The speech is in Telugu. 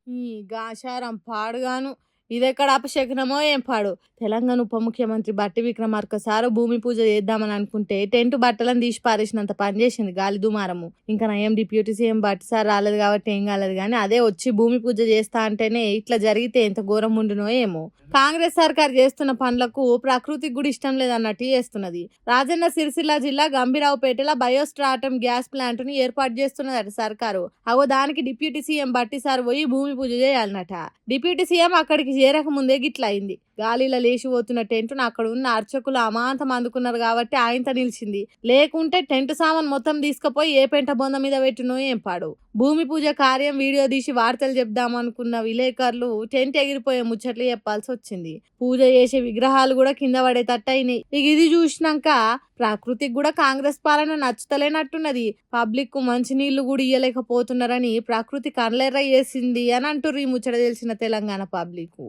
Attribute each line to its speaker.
Speaker 1: ఈ గాశారం పాడుగాను ఇదెక్కడ అపశకునమో ఏం పాడు. తెలంగాణ ఉప ముఖ్యమంత్రి బట్టి విక్రమార్క సారు భూమి పూజ చేద్దామని అనుకుంటే టెంట్ బట్టలను తీసి పారేసినంత పని చేసింది గాలి దుమారము. ఇంకా నయం డిప్యూటీ సీఎం బట్టి సార్ రాలేదు కాబట్టి ఏం కాలేదు, కానీ అదే వచ్చి భూమి పూజ చేస్తా అంటేనే ఇట్లా జరిగితే ఎంత ఘోరం ఉండునో ఏమో. కాంగ్రెస్ సర్కార్ చేస్తున్న పనులకు ప్రకృతికి కూడా ఇష్టం లేదన్నట్టు చేస్తున్నది. రాజన్న సిరిసిల్ల జిల్లా గంభీరావుపేటలో బయోస్ట్రాటం గ్యాస్ ప్లాంట్ ను ఏర్పాటు చేస్తున్నదట సర్కారు. అగో దానికి డిప్యూటీ సీఎం బట్టి సార్ పోయి భూమి పూజ చేయాలన్నట. డిప్యూటీ సీఎం అక్కడికి చేరక ముందే గిట్ల అయింది. గాలిలో లేచిపోతున్న టెంట్ను అక్కడ ఉన్న అర్చకులు అమాంతం అందుకున్నారు కాబట్టి ఆయనతో నిలిచింది. లేకుంటే టెంట్ సామాన్ మొత్తం తీసుకుపోయి ఏ పెంట బొంద మీద పెట్టినో ఏం పాడు. భూమి పూజ కార్యం వీడియో తీసి వార్తలు చెప్దామనుకున్న విలేకరులు టెంట్ ఎగిరిపోయే ముచ్చట్లు చెప్పాల్సి వచ్చింది. పూజ చేసే విగ్రహాలు కూడా కింద పడేటట్టయినాయి. ఇక ఇది చూసినాక ప్రకృతికి కూడా కాంగ్రెస్ పాలన నచ్చుతలేనట్టున్నది. పబ్లిక్ కు మంచి నీళ్లు కూడా ఇయ్యలేకపోతున్నారని ప్రకృతి కన్లెర్ర చేసింది అని అంటుర్రు ఈ ముచ్చట తెలిసిన తెలంగాణ పబ్లిక్.